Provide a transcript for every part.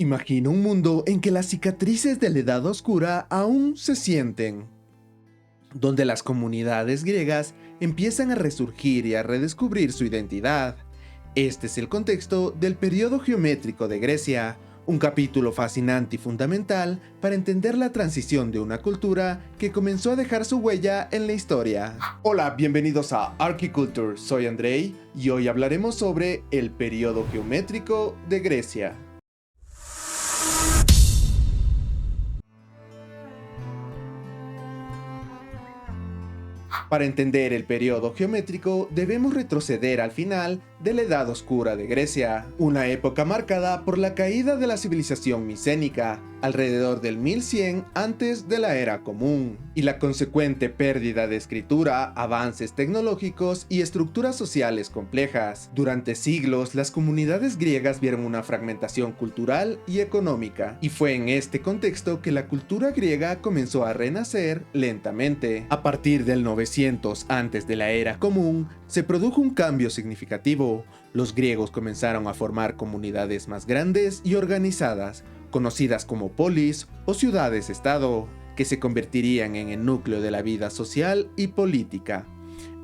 Imagina un mundo en que las cicatrices de la Edad Oscura aún se sienten, donde las comunidades griegas empiezan a resurgir y a redescubrir su identidad. Este es el contexto del periodo geométrico de Grecia, un capítulo fascinante y fundamental para entender la transición de una cultura que comenzó a dejar su huella en la historia. Hola, bienvenidos a Archiculture, soy Andrei y hoy hablaremos sobre el periodo geométrico de Grecia. Para entender el periodo geométrico, debemos retroceder al final de la Edad Oscura de Grecia, una época marcada por la caída de la civilización micénica, alrededor del 1100 antes de la Era Común, y la consecuente pérdida de escritura, avances tecnológicos y estructuras sociales complejas. Durante siglos, las comunidades griegas vieron una fragmentación cultural y económica, y fue en este contexto que la cultura griega comenzó a renacer lentamente. A partir del 900 antes de la Era Común, se produjo un cambio significativo. Los griegos comenzaron a formar comunidades más grandes y organizadas, conocidas como polis o ciudades-estado, que se convertirían en el núcleo de la vida social y política.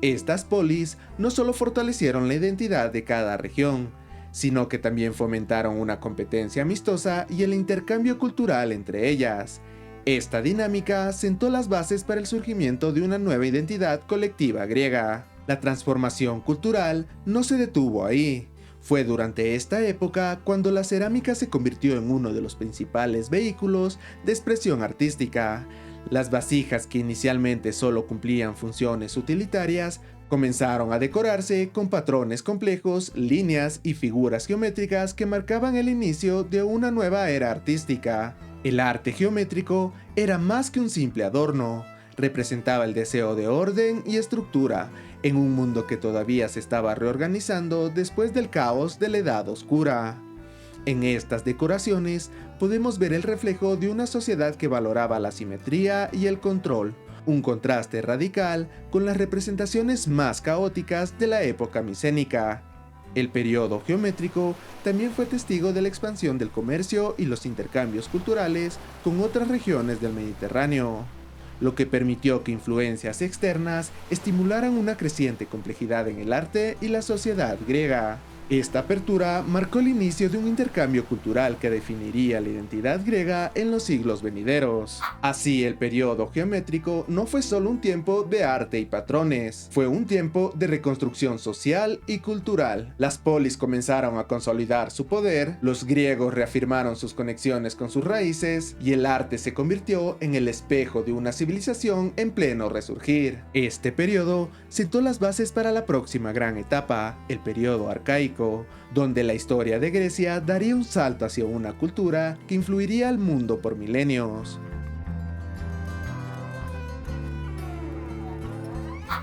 Estas polis no solo fortalecieron la identidad de cada región, sino que también fomentaron una competencia amistosa y el intercambio cultural entre ellas. Esta dinámica sentó las bases para el surgimiento de una nueva identidad colectiva griega. La transformación cultural no se detuvo ahí. Fue durante esta época cuando la cerámica se convirtió en uno de los principales vehículos de expresión artística. Las vasijas, que inicialmente solo cumplían funciones utilitarias, comenzaron a decorarse con patrones complejos, líneas y figuras geométricas que marcaban el inicio de una nueva era artística. El arte geométrico era más que un simple adorno, representaba el deseo de orden y estructura en un mundo que todavía se estaba reorganizando después del caos de la Edad Oscura. En estas decoraciones podemos ver el reflejo de una sociedad que valoraba la simetría y el control, un contraste radical con las representaciones más caóticas de la época micénica. El periodo geométrico también fue testigo de la expansión del comercio y los intercambios culturales con otras regiones del Mediterráneo, lo que permitió que influencias externas estimularan una creciente complejidad en el arte y la sociedad griega. Esta apertura marcó el inicio de un intercambio cultural que definiría la identidad griega en los siglos venideros. Así, el periodo geométrico no fue solo un tiempo de arte y patrones, fue un tiempo de reconstrucción social y cultural. Las polis comenzaron a consolidar su poder, los griegos reafirmaron sus conexiones con sus raíces, y el arte se convirtió en el espejo de una civilización en pleno resurgir. Este periodo sentó las bases para la próxima gran etapa, el periodo arcaico, donde la historia de Grecia daría un salto hacia una cultura que influiría al mundo por milenios.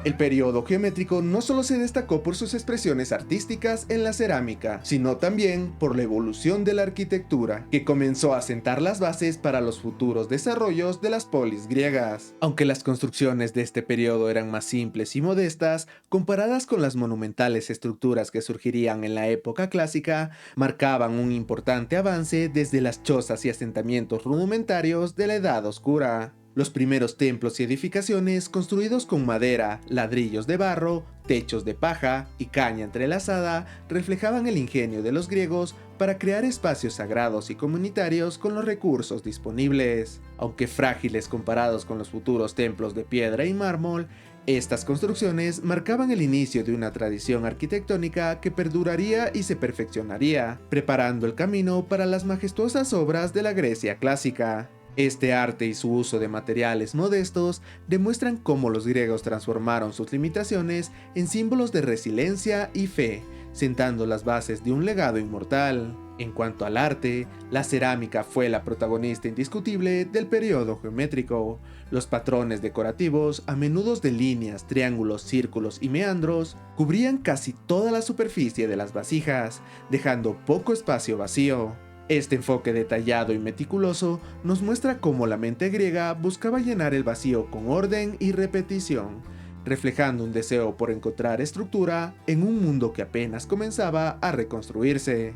El periodo geométrico no solo se destacó por sus expresiones artísticas en la cerámica, sino también por la evolución de la arquitectura, que comenzó a sentar las bases para los futuros desarrollos de las polis griegas. Aunque las construcciones de este periodo eran más simples y modestas, comparadas con las monumentales estructuras que surgirían en la época clásica, marcaban un importante avance desde las chozas y asentamientos rudimentarios de la Edad Oscura. Los primeros templos y edificaciones, construidos con madera, ladrillos de barro, techos de paja y caña entrelazada, reflejaban el ingenio de los griegos para crear espacios sagrados y comunitarios con los recursos disponibles. Aunque frágiles comparados con los futuros templos de piedra y mármol, estas construcciones marcaban el inicio de una tradición arquitectónica que perduraría y se perfeccionaría, preparando el camino para las majestuosas obras de la Grecia clásica. Este arte y su uso de materiales modestos demuestran cómo los griegos transformaron sus limitaciones en símbolos de resiliencia y fe, sentando las bases de un legado inmortal. En cuanto al arte, la cerámica fue la protagonista indiscutible del periodo geométrico. Los patrones decorativos, a menudo de líneas, triángulos, círculos y meandros, cubrían casi toda la superficie de las vasijas, dejando poco espacio vacío. Este enfoque detallado y meticuloso nos muestra cómo la mente griega buscaba llenar el vacío con orden y repetición, reflejando un deseo por encontrar estructura en un mundo que apenas comenzaba a reconstruirse.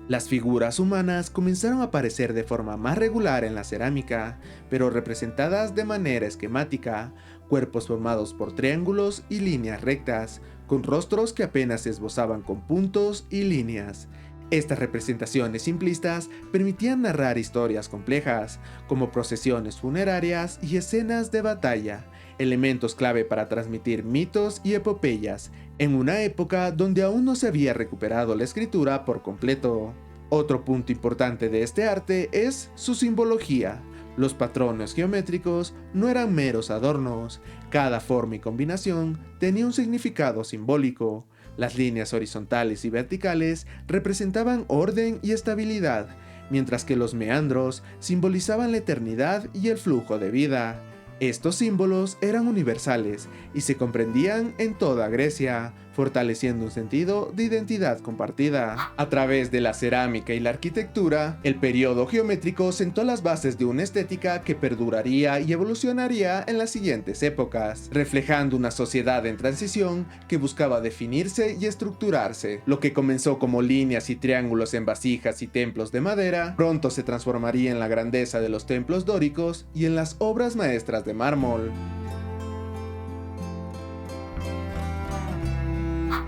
Las figuras humanas comenzaron a aparecer de forma más regular en la cerámica, pero representadas de manera esquemática, cuerpos formados por triángulos y líneas rectas, con rostros que apenas se esbozaban con puntos y líneas. Estas representaciones simplistas permitían narrar historias complejas, como procesiones funerarias y escenas de batalla, elementos clave para transmitir mitos y epopeyas, en una época donde aún no se había recuperado la escritura por completo. Otro punto importante de este arte es su simbología. Los patrones geométricos no eran meros adornos, cada forma y combinación tenía un significado simbólico. Las líneas horizontales y verticales representaban orden y estabilidad, mientras que los meandros simbolizaban la eternidad y el flujo de vida. Estos símbolos eran universales y se comprendían en toda Grecia, fortaleciendo un sentido de identidad compartida. A través de la cerámica y la arquitectura, el periodo geométrico sentó las bases de una estética que perduraría y evolucionaría en las siguientes épocas, reflejando una sociedad en transición que buscaba definirse y estructurarse. Lo que comenzó como líneas y triángulos en vasijas y templos de madera, pronto se transformaría en la grandeza de los templos dóricos y en las obras maestras de mármol.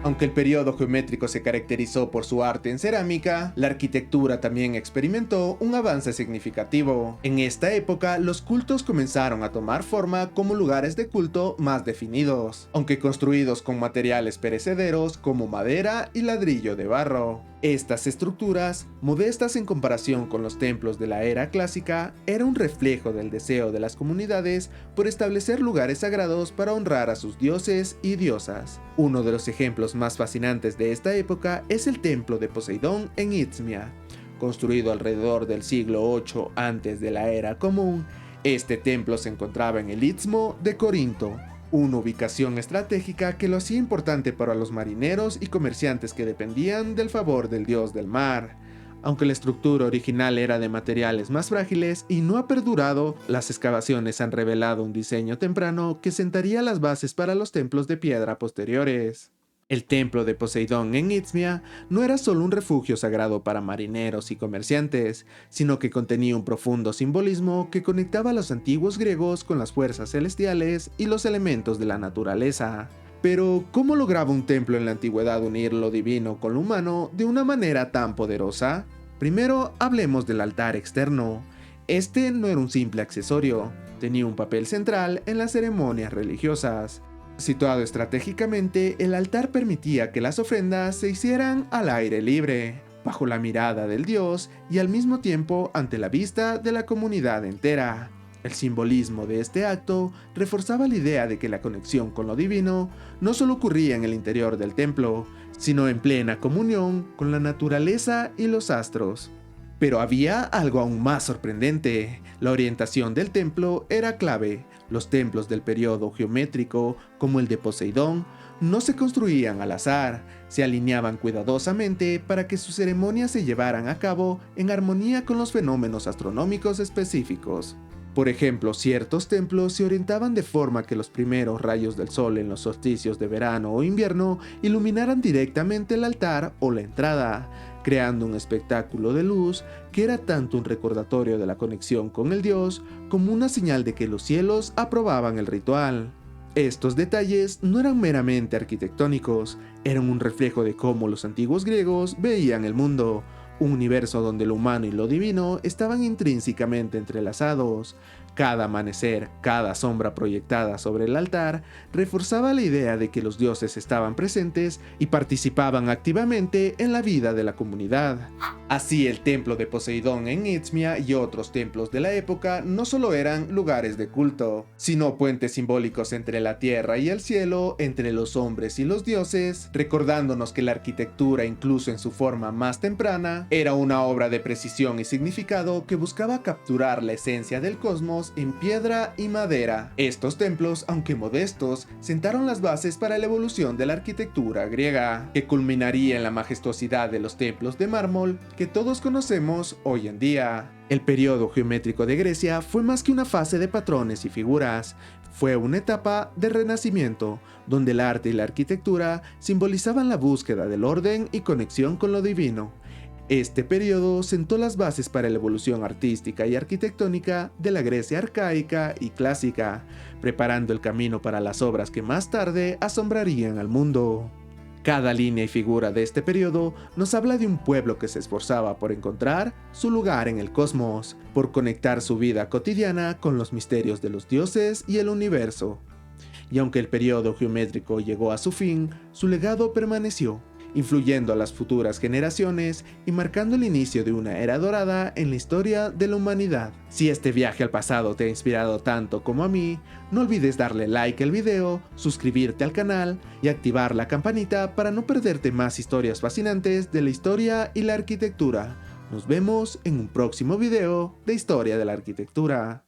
Aunque el periodo geométrico se caracterizó por su arte en cerámica, la arquitectura también experimentó un avance significativo. En esta época, los cultos comenzaron a tomar forma como lugares de culto más definidos, aunque construidos con materiales perecederos como madera y ladrillo de barro. Estas estructuras, modestas en comparación con los templos de la era clásica, eran un reflejo del deseo de las comunidades por establecer lugares sagrados para honrar a sus dioses y diosas. Uno de los ejemplos más fascinantes de esta época es el templo de Poseidón en Izmia. Construido alrededor del siglo VIII antes de la era común, este templo se encontraba en el Istmo de Corinto, una ubicación estratégica que lo hacía importante para los marineros y comerciantes que dependían del favor del dios del mar. Aunque la estructura original era de materiales más frágiles y no ha perdurado, las excavaciones han revelado un diseño temprano que sentaría las bases para los templos de piedra posteriores. El templo de Poseidón en Izmia no era solo un refugio sagrado para marineros y comerciantes, sino que contenía un profundo simbolismo que conectaba a los antiguos griegos con las fuerzas celestiales y los elementos de la naturaleza. Pero, ¿cómo lograba un templo en la antigüedad unir lo divino con lo humano de una manera tan poderosa? Primero, hablemos del altar externo. Este no era un simple accesorio, tenía un papel central en las ceremonias religiosas. Situado estratégicamente, el altar permitía que las ofrendas se hicieran al aire libre, bajo la mirada del dios y al mismo tiempo ante la vista de la comunidad entera. El simbolismo de este acto reforzaba la idea de que la conexión con lo divino no solo ocurría en el interior del templo, sino en plena comunión con la naturaleza y los astros. Pero había algo aún más sorprendente. La orientación del templo era clave. Los templos del periodo geométrico, como el de Poseidón, no se construían al azar, se alineaban cuidadosamente para que sus ceremonias se llevaran a cabo en armonía con los fenómenos astronómicos específicos. Por ejemplo, ciertos templos se orientaban de forma que los primeros rayos del sol en los solsticios de verano o invierno iluminaran directamente el altar o la entrada, creando un espectáculo de luz que era tanto un recordatorio de la conexión con el dios como una señal de que los cielos aprobaban el ritual. Estos detalles no eran meramente arquitectónicos, eran un reflejo de cómo los antiguos griegos veían el mundo, un universo donde lo humano y lo divino estaban intrínsecamente entrelazados. Cada amanecer, cada sombra proyectada sobre el altar, reforzaba la idea de que los dioses estaban presentes y participaban activamente en la vida de la comunidad. Así, el templo de Poseidón en Izmia y otros templos de la época no solo eran lugares de culto, sino puentes simbólicos entre la tierra y el cielo, entre los hombres y los dioses, recordándonos que la arquitectura, incluso en su forma más temprana, era una obra de precisión y significado que buscaba capturar la esencia del cosmos en piedra y madera. Estos templos, aunque modestos, sentaron las bases para la evolución de la arquitectura griega, que culminaría en la majestuosidad de los templos de mármol que todos conocemos hoy en día. El periodo geométrico de Grecia fue más que una fase de patrones y figuras, fue una etapa de renacimiento, donde el arte y la arquitectura simbolizaban la búsqueda del orden y conexión con lo divino. Este periodo sentó las bases para la evolución artística y arquitectónica de la Grecia arcaica y clásica, preparando el camino para las obras que más tarde asombrarían al mundo. Cada línea y figura de este periodo nos habla de un pueblo que se esforzaba por encontrar su lugar en el cosmos, por conectar su vida cotidiana con los misterios de los dioses y el universo. Y aunque el periodo geométrico llegó a su fin, su legado permaneció, influyendo a las futuras generaciones y marcando el inicio de una era dorada en la historia de la humanidad. Si este viaje al pasado te ha inspirado tanto como a mí, no olvides darle like al video, suscribirte al canal y activar la campanita para no perderte más historias fascinantes de la historia y la arquitectura. Nos vemos en un próximo video de Historia de la Arquitectura.